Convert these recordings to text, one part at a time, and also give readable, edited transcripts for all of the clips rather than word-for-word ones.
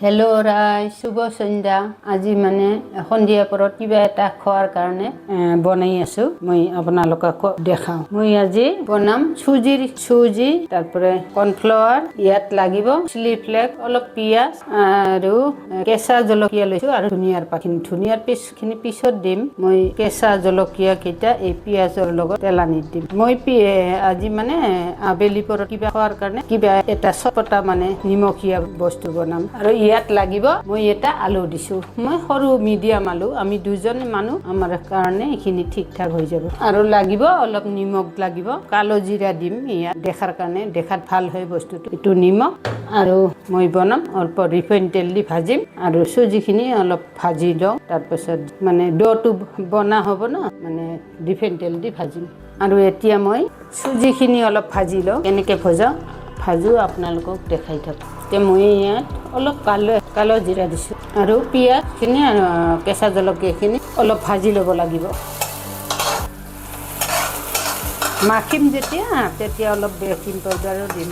Hello' ৰাই শুভ সন্ধ্যা। আজি মানে সন্ধিয়া পৰত কিবা এটা খোৱাৰ কাৰণে বনাই আছো। মই আপোনালোকক দেখাওঁ। মই আজি বনাম চুজি, তাৰপৰে কৰ্নফ্লাওয়াৰ, ইয়াত লাগিব চিলি ফ্লেক্স, অলপ পিঁয়াজ আৰু কেঁচা জলকীয়া লৈছো আৰু ধনিয়াৰ পাত। ধনিয়াৰ পিছখিনি পিছত দিম। মই কেঁচা জলকীয়া কেইটা এই পিঁয়াজৰ লগত তেলানীত দিম। মই আজি মানে আবেলি পৰত কিবা খোৱাৰ কাৰণে কিবা এটা চটপটা মানে নিমখীয়া বস্তু বনাম। আৰু ইয়াত লাগিব মই এটা আলু দিছো। মই সৰু মিডিয়াম আলু, আমি দুজন মানুহ, আমাৰ কাৰণে এইখিনি ঠিক ঠাক হৈ যাব। আৰু লাগিব অলপ নিমখ লাগিব, কালো জিৰা দিম ইয়াত দেখাৰ কাৰণে, দেখাত ভাল হয় বস্তুটো। এইটো নিমখ আৰু মই বনাম অল্প ৰিফাইন তেল দি ভাজিম আৰু চুজিখিনি অলপ ভাজি লওঁ। তাৰপিছত মানে ড'টো বনা হ'ব ন, মানে ৰিফাইন তেল দি ভাজিম। আৰু এতিয়া মই চুজিখিনি অলপ ভাজি লওঁ। কেনেকৈ ভাজো আপোনালোকক দেখাই থাকোঁ। এতিয়া মই ইয়াত অলপ কালো জিৰা দিছোঁ আৰু পিঁয়াজখিনি আৰু কেঁচা জলকীয়াখিনি অলপ ভাজি ল'ব লাগিব। মাখিম তেতিয়া অলপ বেকিং পাউডাৰো দিম।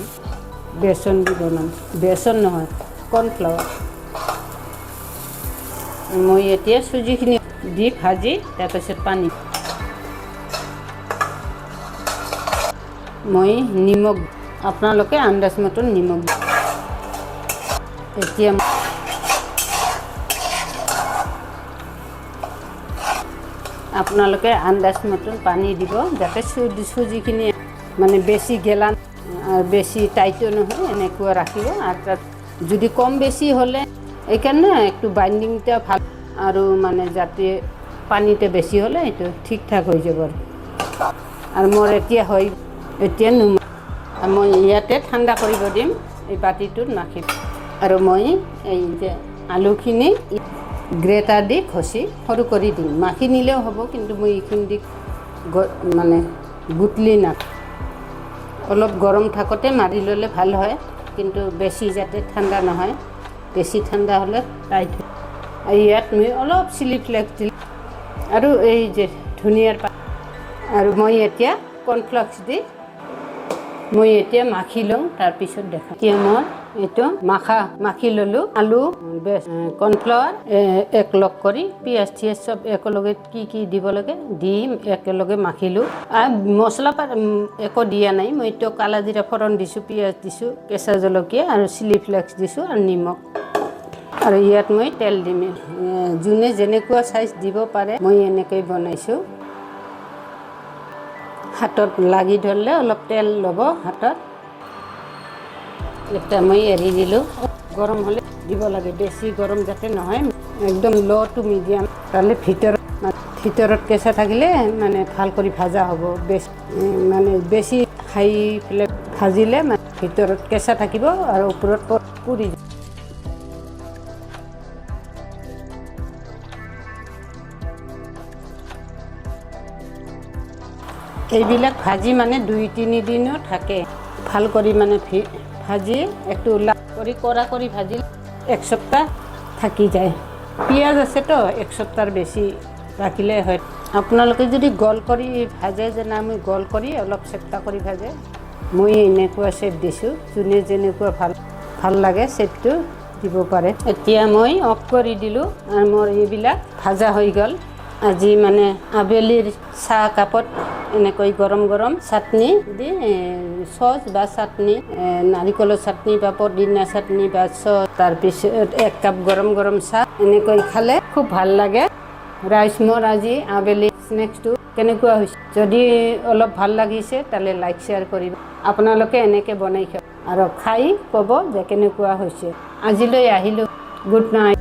বেচন দি বনাম, বেচন নহয় কৰ্ণফ্লাৱাৰ। মই এতিয়া চুজিখিনি দি ভাজি তাৰপিছত পানী, মই নিমখ, আপোনালোকে আন্দাজ মতন নিমখ। এতিয়া আপোনালোকে আন্দাজ মতন পানী দিব, যাতে চুজিখিনি মানে বেছি গেলা বেছি টাইটো নহয়, এনেকুৱা ৰাখিব। আৰু তাত যদি কম বেছি হ'লে এইকাৰণে একটু বাইণ্ডিংটা ভাল, আৰু মানে যাতে পানীতে বেছি হ'লে এইটো ঠিক ঠাক হৈ যাব। আৰু মোৰ এতিয়া মই ইয়াতে ঠাণ্ডা কৰিব দিম, এই বাতিটোত নাখিম। আৰু মই এই যে আলুখিনি গ্ৰেটাৰ দি ঘষি সৰু কৰি দিম। মাখি নিলেও হ'ব, কিন্তু মই এইখিনি দি মানে গুটলি অলপ গৰম থাকোঁতে মাৰি ল'লে ভাল হয়, কিন্তু বেছি যাতে ঠাণ্ডা নহয়, বেছি ঠাণ্ডা হ'লে টাইট হয়। আৰু ইয়াত মই অলপ চিলি ফ্লেক্স দিম আৰু এই যে ধনিয়াৰ পাত, আৰু মই এতিয়া কৰ্ণফ্লেক্স দি মই এতিয়া মাখি লওঁ, তাৰপিছত দেখাম। এতিয়া মই এইটো মাখি ল'লোঁ। আলু, কৰ্ণফ্লাৱাৰ একলগ কৰি, পিঁয়াজ চিয়াজ চব একেলগে কি দিব লাগে দি একেলগে মাখিলোঁ। আৰু মছলা একো দিয়া নাই। মই এইটো কালা জিৰা ফৰণ দিছোঁ, পিঁয়াজ দিছোঁ, কেঁচা জলকীয়া আৰু চিলি ফ্লেক্স দিছোঁ আৰু নিমখ। আৰু ইয়াত মই তেল দিম। যোনে যেনেকুৱা চাইজ দিব পাৰে, মই এনেকৈ বনাইছোঁ। হাতত লাগি ধৰিলে অলপ তেল ল'ব হাতত। এতিয়া মই এৰি দিলোঁ। গৰম হ'লে দিব লাগে, বেছি গৰম যাতে নহয়, একদম ল' টু মিডিয়াম। তাহলে ভিতৰত কেঁচা থাকিলে মানে ভাল কৰি ভাজা হ'ব। বেছি হাই ফ্লেম ভাজিলে ভিতৰত কেঁচা থাকিব আৰু ওপৰত পুৰি যাব। এইবিলাক ভাজি মানে 2-3 দিনো থাকে। ভাল কৰি মানে ভাজি একটু কৰি কৰা কৰি ভাজি 1 সপ্তাহ থাকি যায়। পিঁয়াজ আছেতো 1 সপ্তাহৰ বেছি ৰাখিলে হয়। আপোনালোকে যদি গল কৰি ভাজে, যেনে আমি গল কৰি অলপ চেপ্টা কৰি ভাজে, মই এনেকুৱা চেপ দিছোঁ। যোনে যেনেকুৱা ভাল লাগে চেপটো দিব পাৰে। এতিয়া মই অফ কৰি দিলোঁ আৰু মোৰ এইবিলাক ভাজা হৈ গ'ল। আজি মানে আবেলিৰ চাহ কাপত এনেকৈ গৰম গৰম চাটনি দি, চচ বা চাটনি, নাৰিকলৰ চাটনি বা পদিনা চাটনি বা চচ, তাৰপিছত 1 কাপ গৰম গৰম চাহ, এনেকৈ খালে খুব ভাল লাগে। ৰাইচ মোৰ আজি আবেলি স্নেক্সটো কেনেকুৱা হৈছে, যদি অলপ ভাল লাগিছে তাহলে লাইক শ্বেয়াৰ কৰিব। আপোনালোকে এনেকৈ বনাই খাব আৰু খাই ক'ব যে কেনেকুৱা হৈছে। আজিলৈ আহিলোঁ। Good night.